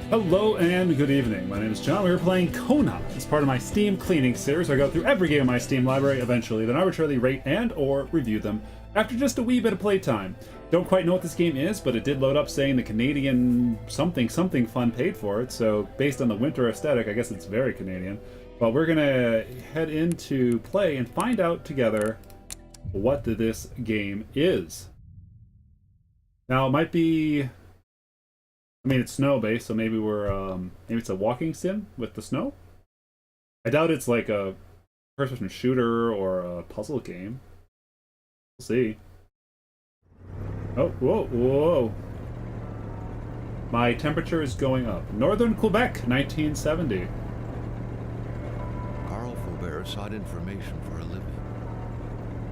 Hello and good evening. My name is John. We are playing Kona as part of my Steam cleaning series. I go through every game in my Steam library eventually, then arbitrarily rate and or review them after just a wee bit of playtime. Don't quite know what this game is, but it did load up saying the Canadian something fun paid for it, so based on the winter aesthetic, I guess it's very Canadian. But we're gonna head into play and find out together what this game is. Now, it might be... I mean, it's snow-based, so maybe maybe it's a walking sim with the snow? I doubt it's like a first-person shooter or a puzzle game. We'll see. Oh, whoa. My temperature is going up. Northern Quebec, 1970. Carl Faubert sought information for a living.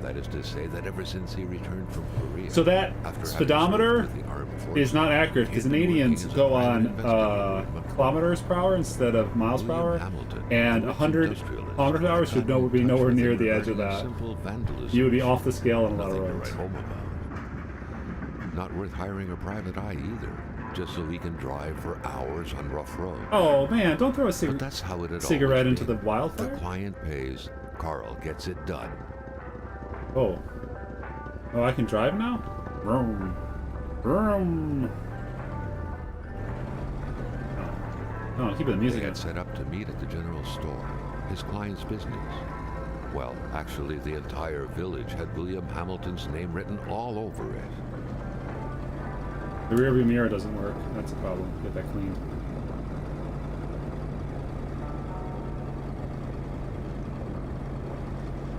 That is to say that ever since he returned from Korea... So that speedometer is not accurate, because Canadians go on kilometers per hour instead of miles per hour, and 100 kilometers per hour should be nowhere near the edge of that. You would be off the scale on a lot of roads. Not worth hiring a private eye either, just so he can drive for hours on rough roads. Oh man, don't throw a that's how it cigarette into the wildfire. The client pays, Carl gets it done. Oh, I can drive now? Vroom. Vroom. Oh, keep the music. He had set up to meet at the general store, his client's business. Well, actually, the entire village had William Hamilton's name written all over it. The rearview mirror doesn't work. That's a problem. Get that cleaned.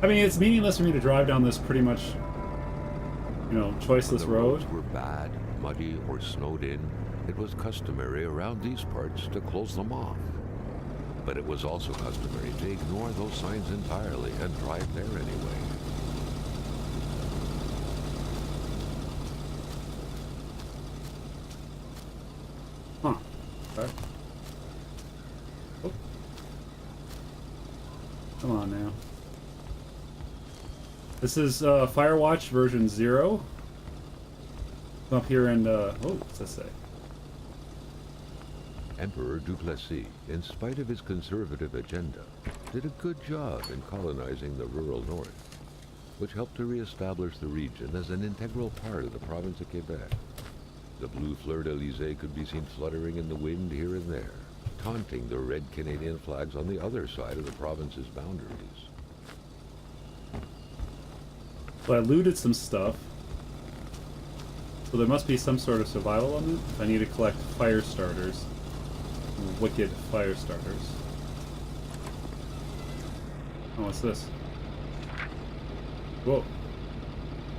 I mean, it's meaningless for me to drive down this pretty much, choiceless road. Roads were bad, muddy, or snowed in. It was customary around these parts to close them off. But it was also customary to ignore those signs entirely and drive there anyway. Huh. Okay. Oh. Come on now. This is Firewatch version 0. Come up here and, what's this say? Emperor Duplessis, in spite of his conservative agenda, did a good job in colonizing the rural north, which helped to reestablish the region as an integral part of the province of Quebec. The blue fleur-de-lis could be seen fluttering in the wind here and there, taunting the red Canadian flags on the other side of the province's boundaries. So I looted some stuff. So there must be some sort of survival element. I need to collect fire starters. Wicked fire starters. Oh, what's this? Whoa.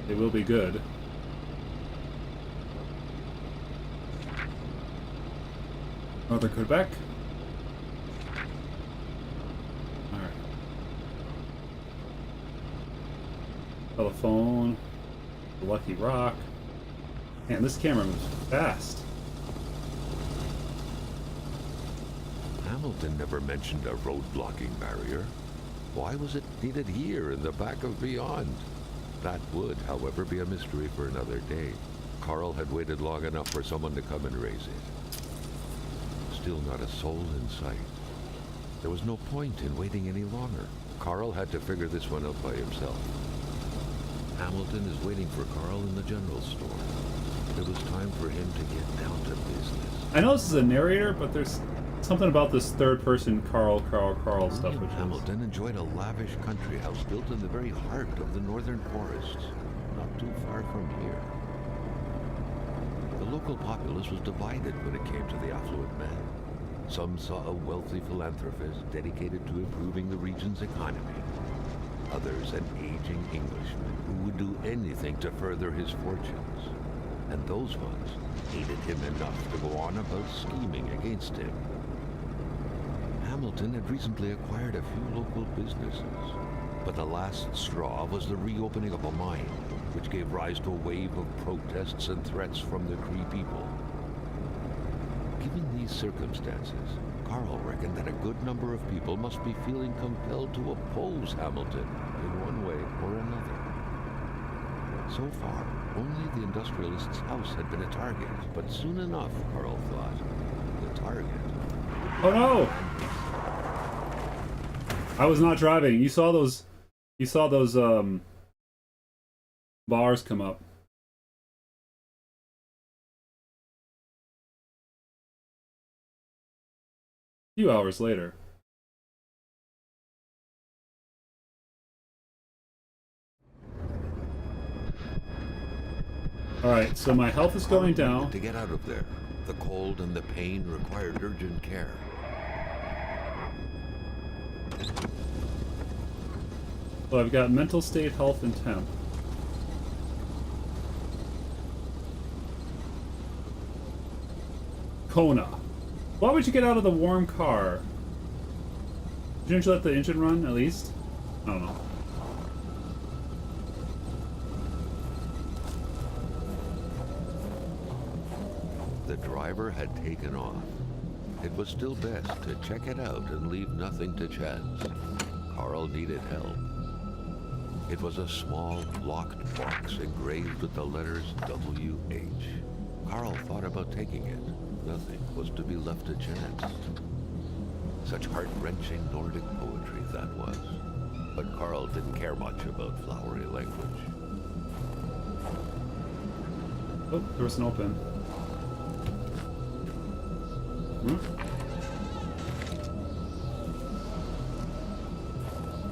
They will be good. Northern Quebec. Alright. Telephone. The Lucky Rock. Man, this camera moves fast. Hamilton never mentioned a road-blocking barrier. Why was it needed here in the back of Beyond? That would, however, be a mystery for another day. Carl had waited long enough for someone to come and raise it. Still not a soul in sight. There was no point in waiting any longer. Carl had to figure this one out by himself. Hamilton is waiting for Carl in the general store. It was time for him to get down to business. I know this is a narrator, but there's something about this third-person Carl stuff, which Hamilton enjoyed a lavish country house built in the very heart of the northern forests, not too far from here. The local populace was divided when it came to the affluent man. Some saw a wealthy philanthropist dedicated to improving the region's economy. Others an aging Englishman who would do anything to further his fortunes. And those ones hated him enough to go on about scheming against him. Hamilton had recently acquired a few local businesses, but the last straw was the reopening of a mine, which gave rise to a wave of protests and threats from the Cree people. Given these circumstances, Carl reckoned that a good number of people must be feeling compelled to oppose Hamilton in one way or another. So far, only the industrialist's house had been a target, but soon enough, Carl thought, the target Oh no! I was not driving. You saw those bars come up. A few hours later. Alright, so my health is going down. To get out of there, the cold and the pain required urgent care. So I've got mental state, health, and temp. Kona. Why would you get out of the warm car? Didn't you let the engine run, at least? I don't know. The driver had taken off. It was still best to check it out and leave nothing to chance. Carl needed help. It was a small, locked box engraved with the letters W.H. Carl thought about taking it. Nothing was to be left to chance. Such heart-wrenching Nordic poetry that was. But Carl didn't care much about flowery language. Oh, there was an open.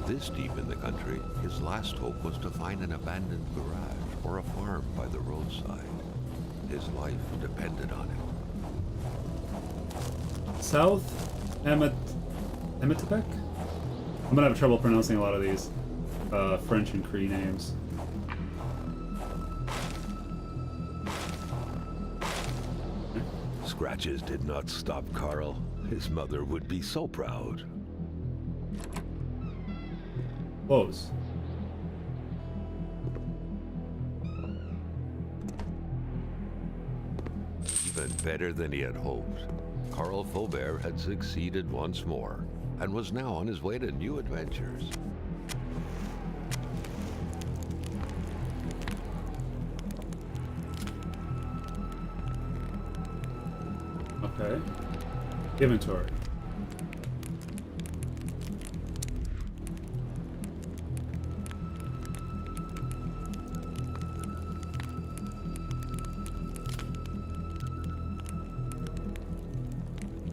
This deep in the country, his last hope was to find an abandoned garage or a farm by the roadside. His life depended on it. South Emetebek? I'm gonna have trouble pronouncing a lot of these French and Cree names. Scratches did not stop Carl. His mother would be so proud. Close. Even better than he had hoped. Carl Faubert had succeeded once more and was now on his way to new adventures. Okay. Inventory.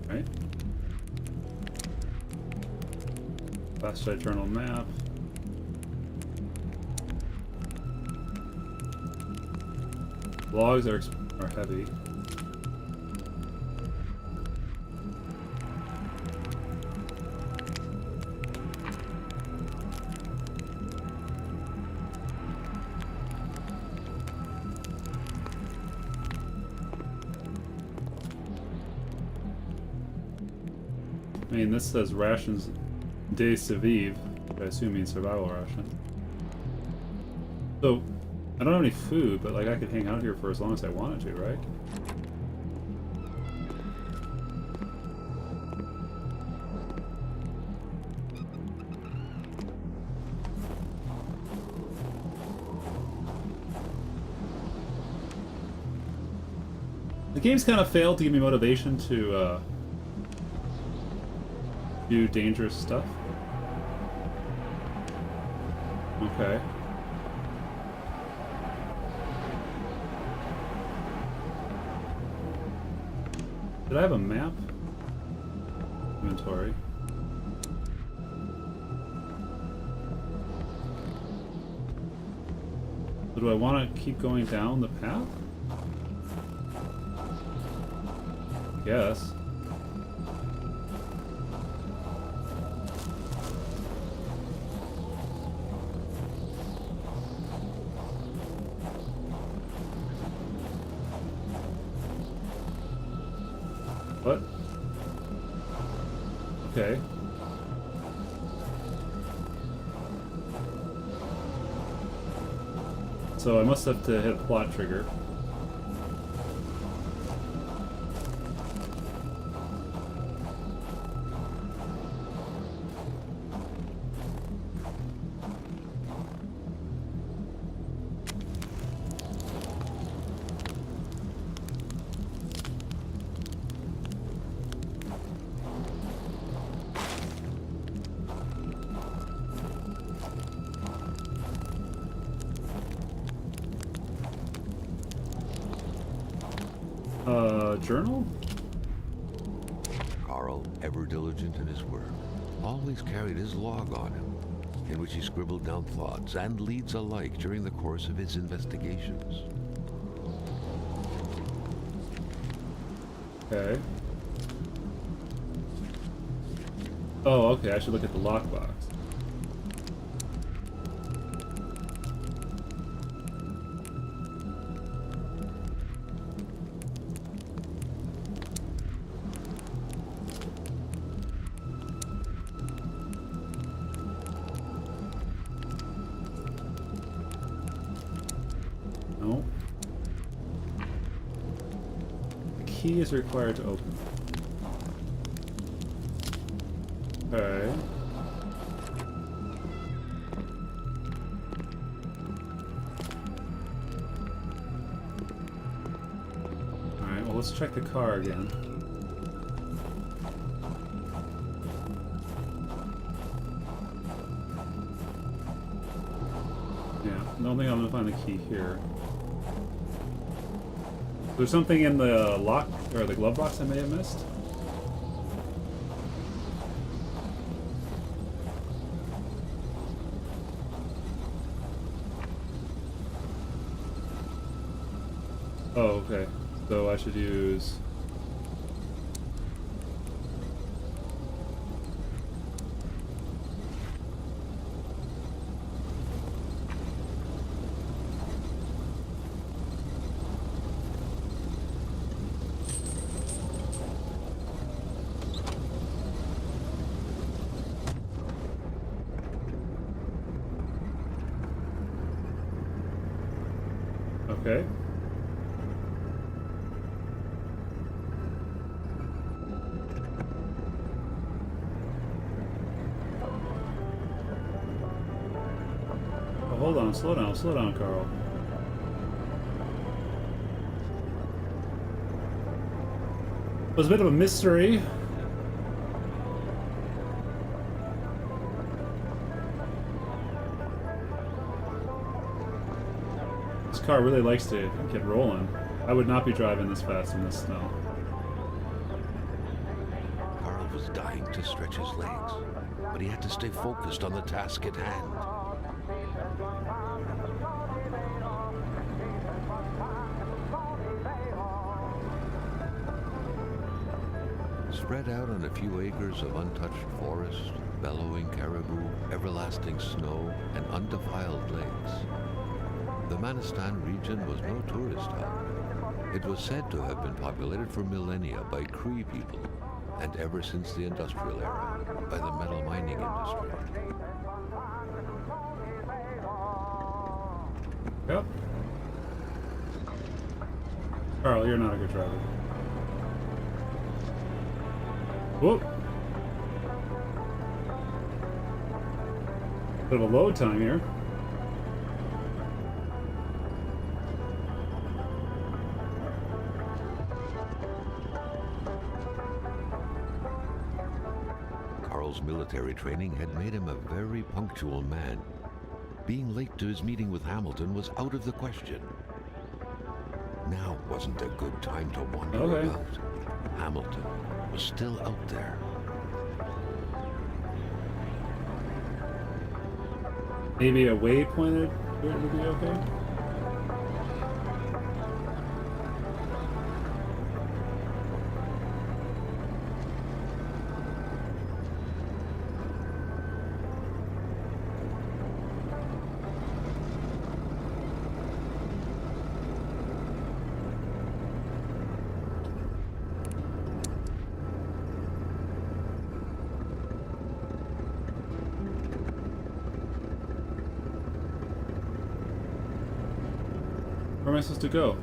Right. Flashlight journal map. Logs are heavy. I mean, this says rations de survive, which I assume means survival ration. So, I don't have any food, but like I could hang out here for as long as I wanted to, right? The game's kind of failed to give me motivation to do dangerous stuff. Okay. Did I have a map? Inventory. So do I want to keep going down the path? Yes. What? Okay. So I must have to hit a plot trigger. journal? Carl, ever diligent in his work, always carried his log on him, in which he scribbled down thoughts and leads alike during the course of his investigations. Okay. Oh, okay, I should look at the lockbox. No. The key is required to open. Okay. Alright, well let's check the car again. Yeah, I don't think I'm gonna find the key here. There's something in the lock or the glove box I may have missed. Oh, okay. So I should use... Okay. Oh, hold on, slow down, Carl. It was a bit of a mystery. This car really likes to get rolling. I would not be driving this fast in this snow. Carl was dying to stretch his legs, but he had to stay focused on the task at hand. Spread out on a few acres of untouched forest, bellowing caribou, everlasting snow, and undefiled lakes, the Manistan region was no tourist hub. It was said to have been populated for millennia by Cree people, and ever since the industrial era, by the metal mining industry. Yep. Carl, you're not a good driver. Whoop. Bit of a load time here. Carl's military training had made him a very punctual man. Being late to his meeting with Hamilton was out of the question. Now wasn't a good time to wander about. Hamilton was still out there. Maybe a waypointed would be okay? Where am I supposed to go?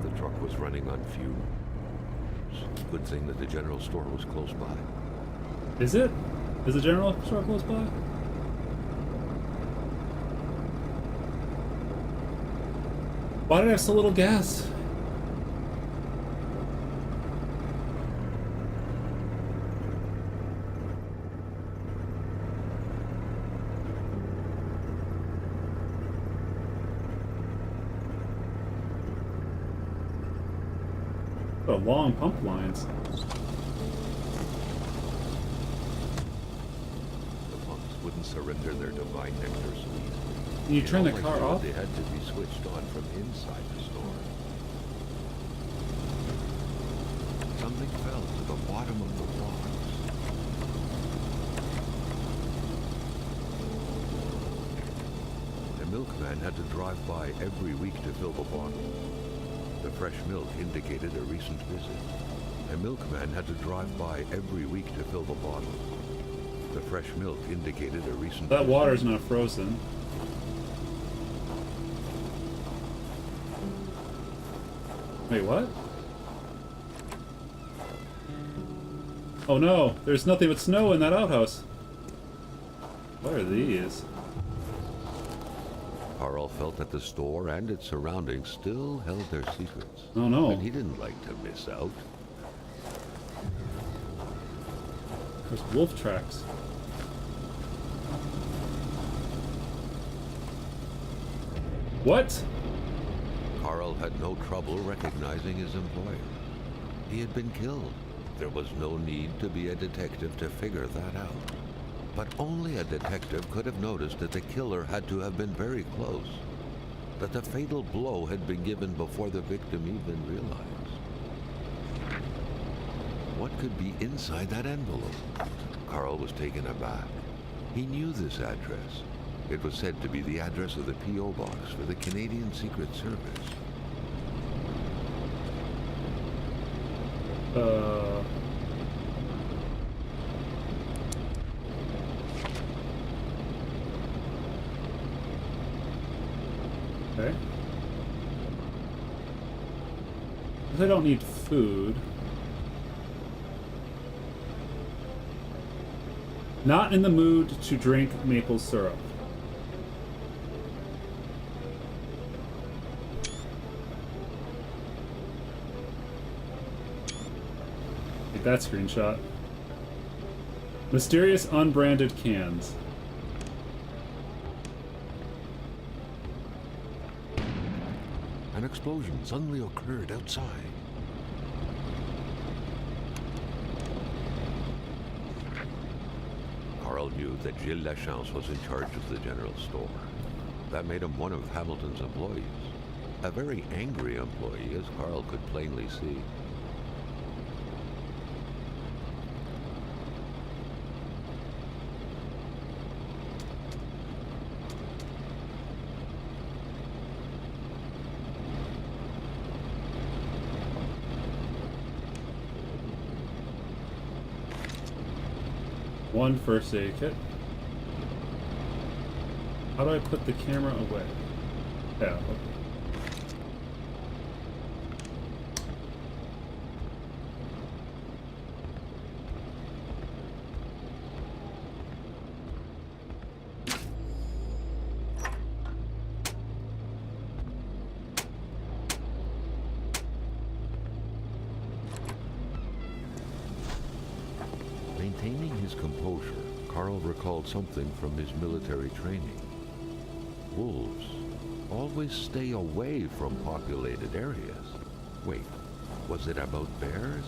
The truck was running on fumes. Good thing that the general store was close by. Is it? Is the general store close by? Why did I have so little gas? What a long pump lines. The pumps wouldn't surrender their divine nectar so easily. Can you turn the In all car likelihood, off? They had to be switched on from inside the store. Something fell to the bottom of the box. The milkman had to drive by every week to fill the bottle. The fresh milk indicated a recent visit. A milkman had to drive by every week to fill the bottle. The fresh milk indicated a recent That visit. water's not frozen. Wait, what? Oh no, there's nothing but snow in that outhouse. What are these? Carl felt that the store and its surroundings still held their secrets. Oh no. And he didn't like to miss out. There's wolf tracks. What? Carl had no trouble recognizing his employer. He had been killed. There was no need to be a detective to figure that out. But only a detective could have noticed that the killer had to have been very close. That the fatal blow had been given before the victim even realized. What could be inside that envelope? Carl was taken aback. He knew this address. It was said to be the address of the P.O. box for the Canadian Secret Service. Okay. I don't need food. Not in the mood to drink maple syrup. Take that screenshot. Mysterious unbranded cans. An explosion suddenly occurred outside. Carl knew that Gilles Lachance was in charge of the general store. That made him one of Hamilton's employees. A very angry employee, as Carl could plainly see. One first aid kit. How do I put the camera away? Yeah, okay. Maintaining his composure, Carl recalled something from his military training. Wolves always stay away from populated areas. Wait, was it about bears?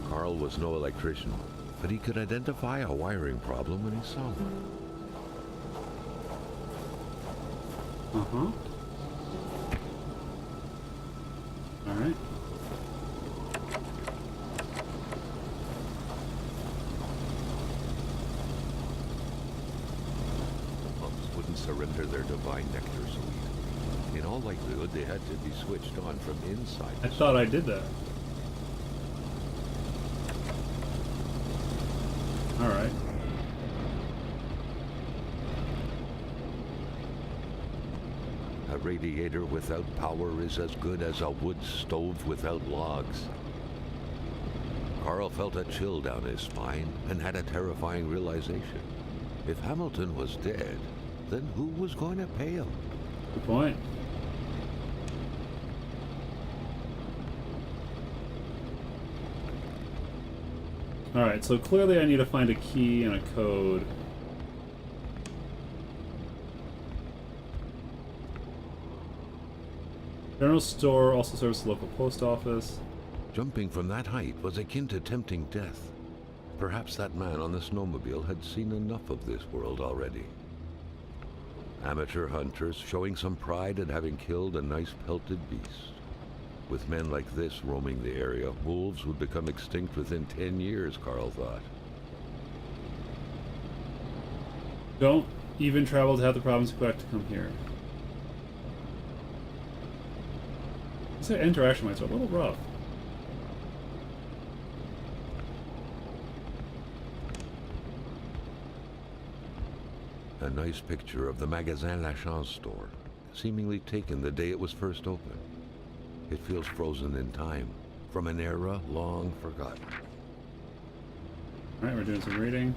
Carl was no electrician, but he could identify a wiring problem when he saw one. Uh-huh. Alright. Surrender their divine nectar so easily. In all likelihood, they had to be switched on from inside. I thought I did that. Alright. A radiator without power is as good as a wood stove without logs. Carl felt a chill down his spine and had a terrifying realization. If Hamilton was dead, then who was going to pay him? Good point. Alright, so clearly I need to find a key and a code. General store also serves the local post office. Jumping from that height was akin to tempting death. Perhaps that man on the snowmobile had seen enough of this world already. Amateur hunters showing some pride in having killed a nice pelted beast. With men like this roaming the area, wolves would become extinct within 10 years, Carl thought. Don't even travel to have the province of Quebec to come here. This interaction might be a little rough. A nice picture of the Magasin Lachance store, seemingly taken the day it was first opened. It feels frozen in time, from an era long forgotten. Alright, we're doing some reading.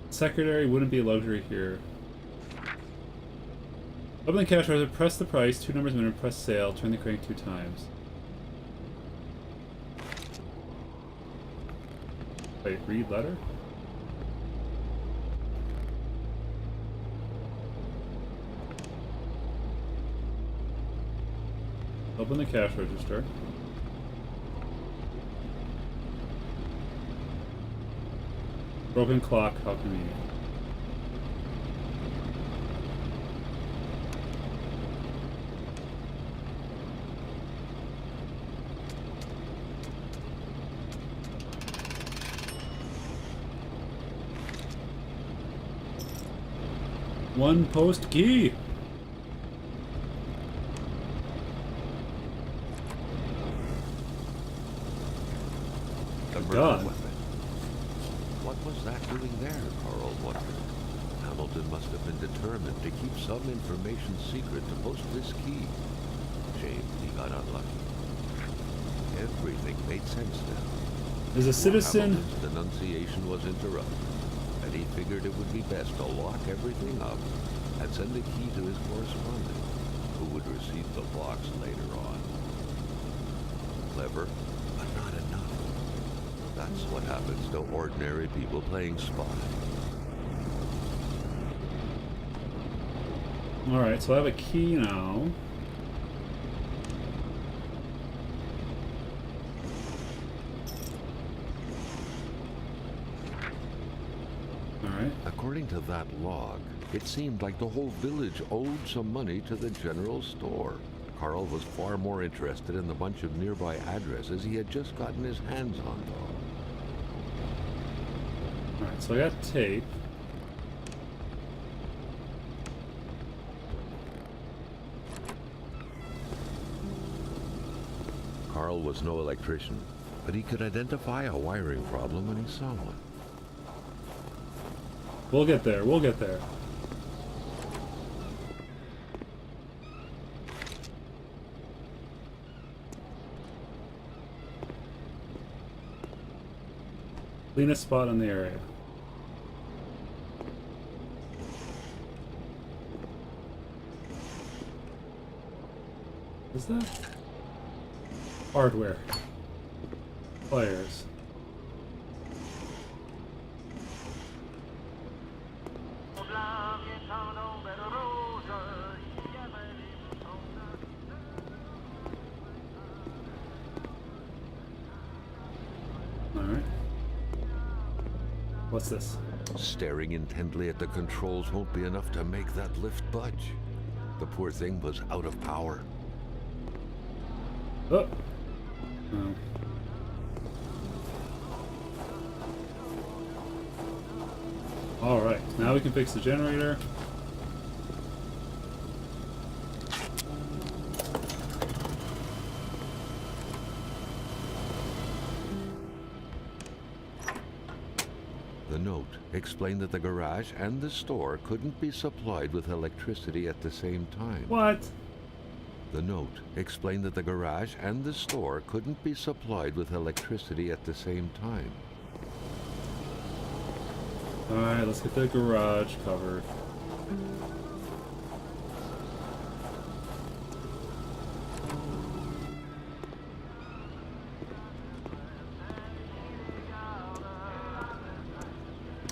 Secretary wouldn't be a luxury here. Open the cash register, press the price, 2 numbers a minute, press sale, turn the crank 2 times. Wait, read letter? Open the cash register. Broken clock, how convenient. One post key. God. What was that doing there, Carl wondered. Hamilton must have been determined to keep some information secret to post this key. Shame he got unlucky. Everything made sense now. As a citizen, Hamilton's denunciation was interrupted, and he figured it would be best to lock everything up and send the key to his correspondent, who would receive the box later on. Clever, but not enough. That's what happens to ordinary people playing spy. alright, so I have a key now. Alright. According to that log, it seemed like the whole village owed some money to the general store. Carl was far more interested in the bunch of nearby addresses he had just gotten his hands on, though. Alright, so I got tape. Carl was no electrician, but he could identify a wiring problem when he saw one. We'll get there, we'll get there. Cleanest spot in the area. Is that? Hardware. Players. Alright. What's this? Staring intently at the controls won't be enough to make that lift budge. The poor thing was out of power. Oh. Oh. Alright, now we can fix the generator. The note explained that the garage and the store couldn't be supplied with electricity at the same time. What? The note explained that the garage and the store couldn't be supplied with electricity at the same time. Alright, let's get the garage covered.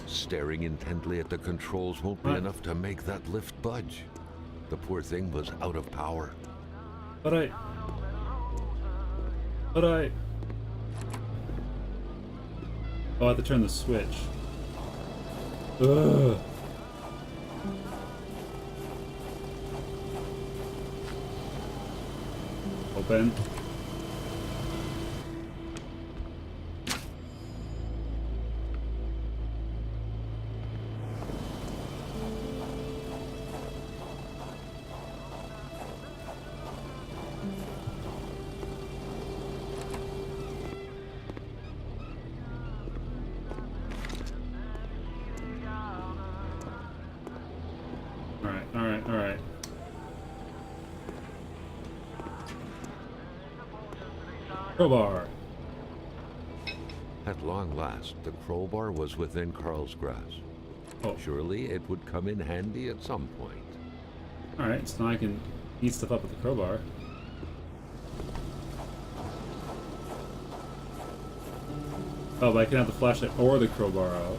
Staring intently at the controls won't be What? enough to make that lift budge. The poor thing was out of power. But I... Oh, I have to turn the switch. Ugh. Open. Alright. Crowbar. At long last, the crowbar was within Carl's grasp. Oh. Surely it would come in handy at some point. Alright, so now I can eat stuff up with the crowbar. Oh, but I can have the flashlight or the crowbar out.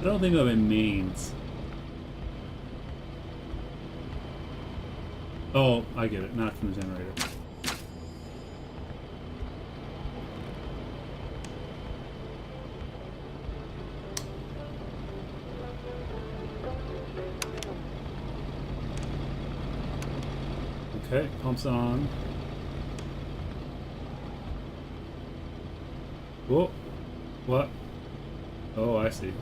I don't think what it means. Oh, I get it. Not from the generator. Okay, pumps on. Whoa. What? Oh, I see.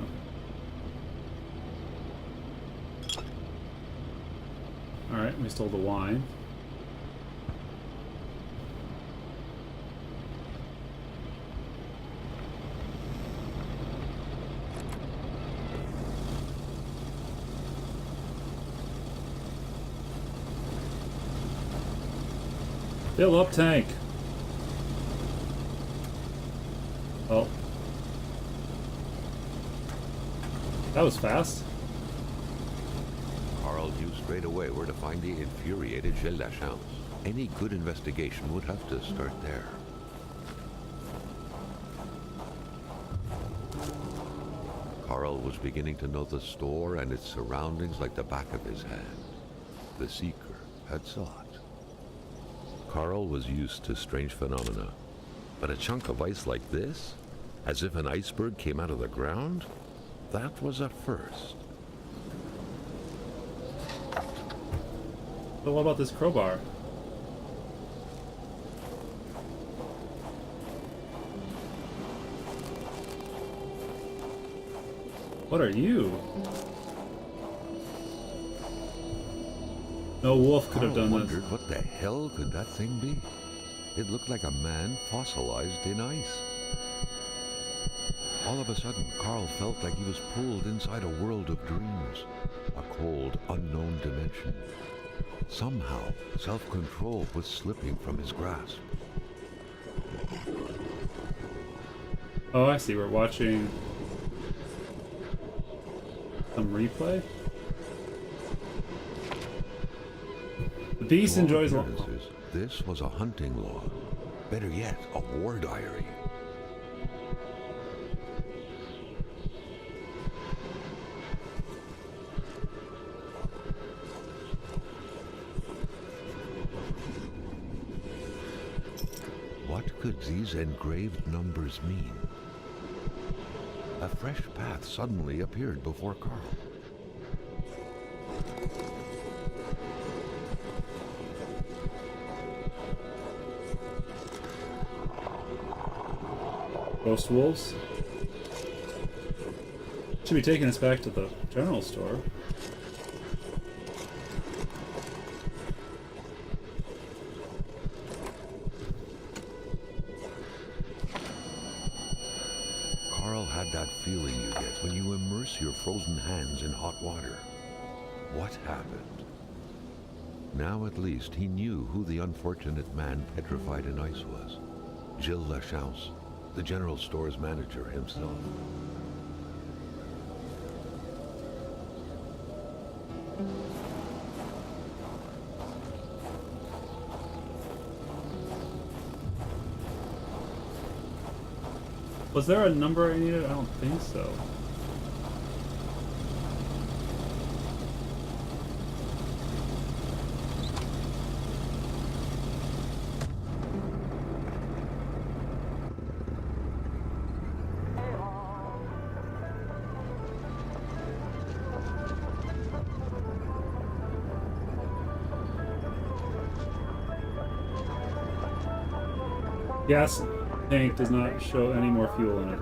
Alright, we stole the wine. Fill up tank. Oh. That was fast. Carl knew straight away where to find the infuriated Gilles Lachance. Any good investigation would have to start there. Carl was beginning to know the store and its surroundings like the back of his hand. The Seeker had sought. Carl was used to strange phenomena, but a chunk of ice like this, as if an iceberg came out of the ground, that was a first. But what about this crowbar? What are you? No wolf could have done this. Wondered what the hell could that thing be? It looked like a man fossilized in ice. All of a sudden, Carl felt like he was pulled inside a world of dreams, a cold, unknown dimension. Somehow, self-control was slipping from his grasp. Oh, I see. We're watching some replay. The beast enjoys appearances. This was a hunting log. Better yet, a war diary. What could these engraved numbers mean? A fresh path suddenly appeared before Carl. Ghost wolves. Should be taking us back to the general store. had that feeling you get when you immerse your frozen hands in hot water. What happened? Now at least he knew who the unfortunate man petrified in ice was. Gilles Lachance, the general store's manager himself. Was there a number I needed? I don't think so. Gas tank does not show any more fuel in it.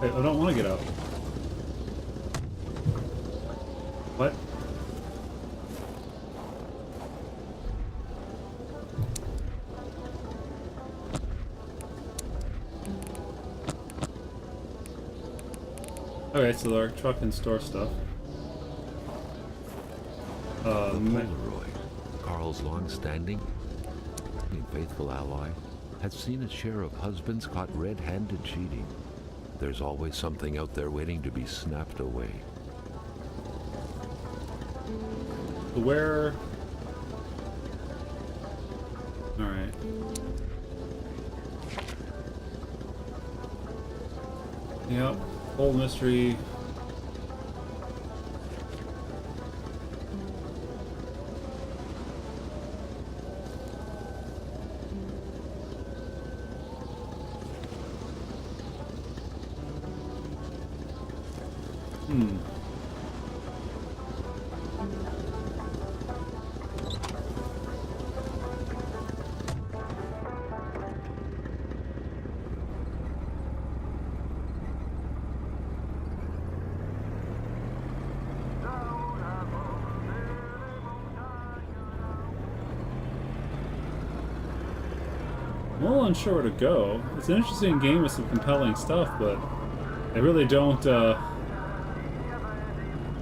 Hey, I don't want to get out. What? Okay, so our truck can store stuff. The Polaroid, Carl's long-standing and faithful ally, had seen its share of husbands caught red-handed cheating. There's always something out there waiting to be snapped away. Where? All right. Yep. Whole mystery. I'm a little unsure where to go. It's an interesting game with some compelling stuff, but they really don't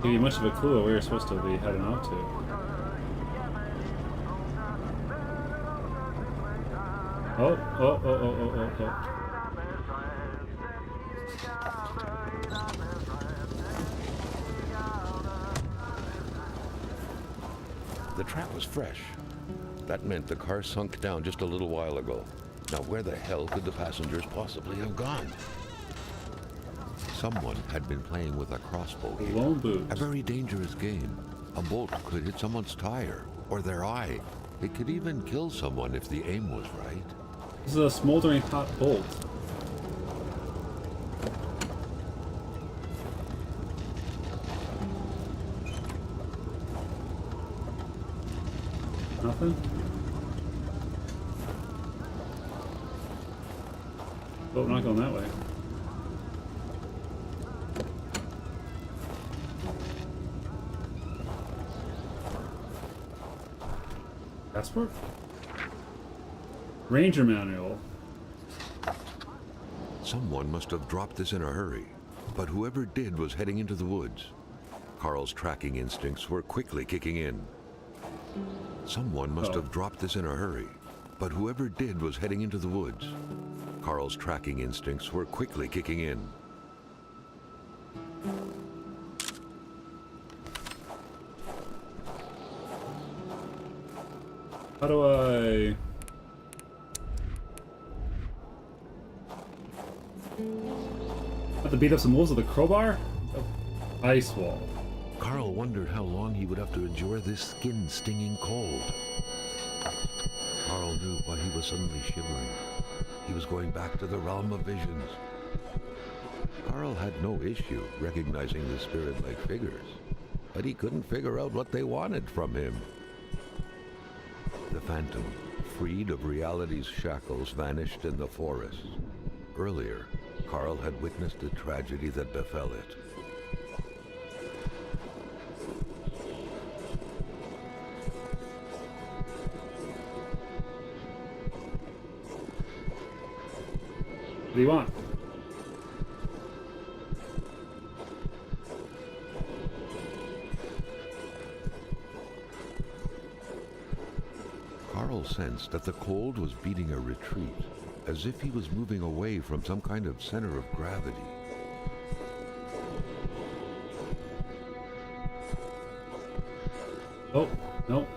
give you much of a clue of where you're supposed to be heading out to. Oh. The trap was fresh. That meant the car sunk down just a little while ago. Now where the hell could the passengers possibly have gone? Someone had been playing with a crossbow here. Lone boot. A very dangerous game. A bolt could hit someone's tire or their eye. It could even kill someone if the aim was right. This is a smoldering hot bolt. Nothing? Oh, I'm not going that way. Passport? Ranger manual. Someone must have dropped this in a hurry, but whoever did was heading into the woods. Carl's tracking instincts were quickly kicking in. Someone must have dropped this in a hurry, but whoever did was heading into the woods. Carl's tracking instincts were quickly kicking in. How do I... Have to beat up some wolves with a crowbar? Oh, ice wall. Carl wondered how long he would have to endure this skin-stinging cold. Carl knew why he was suddenly shivering. He was going back to the realm of visions. Carl had no issue recognizing the spirit-like figures, but he couldn't figure out what they wanted from him. The phantom, freed of reality's shackles, vanished in the forest. Earlier, Carl had witnessed a tragedy that befell it. do you want? Carl sensed that the cold was beating a retreat, as if he was moving away from some kind of center of gravity. Oh, nope.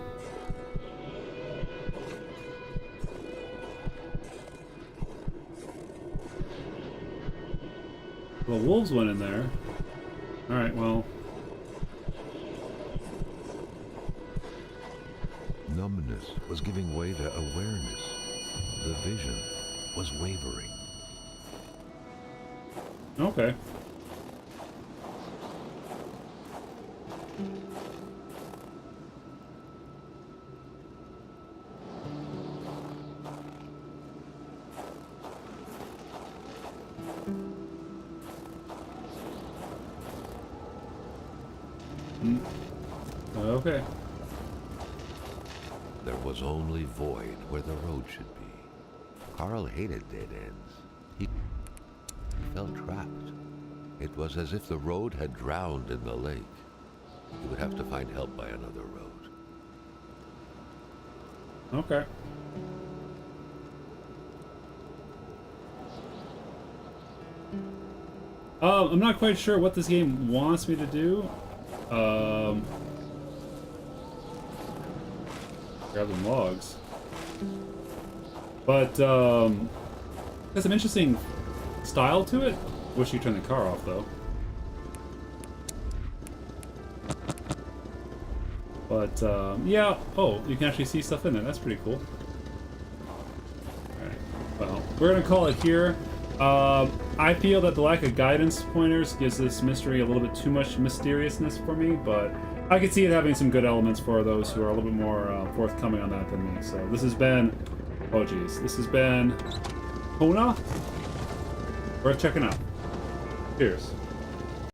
Well, wolves went in there. Alright, well. Numbness was giving way to awareness. The vision was wavering. Okay. Okay. There was only void where the road should be. Carl hated dead ends. He felt trapped. It was as if the road had drowned in the lake. He would have to find help by another road. Okay. I'm not quite sure what this game wants me to do. Grab some logs. But, has some interesting style to it. Wish you turned the car off, though. But, yeah. Oh, you can actually see stuff in there. That's pretty cool. Alright. Well, we're gonna call it here. I feel that the lack of guidance pointers gives this mystery a little bit too much mysteriousness for me, but I could see it having some good elements for those who are a little bit more forthcoming on that than me. So this has been, oh geez, this has been Kona. Worth checking out. Cheers.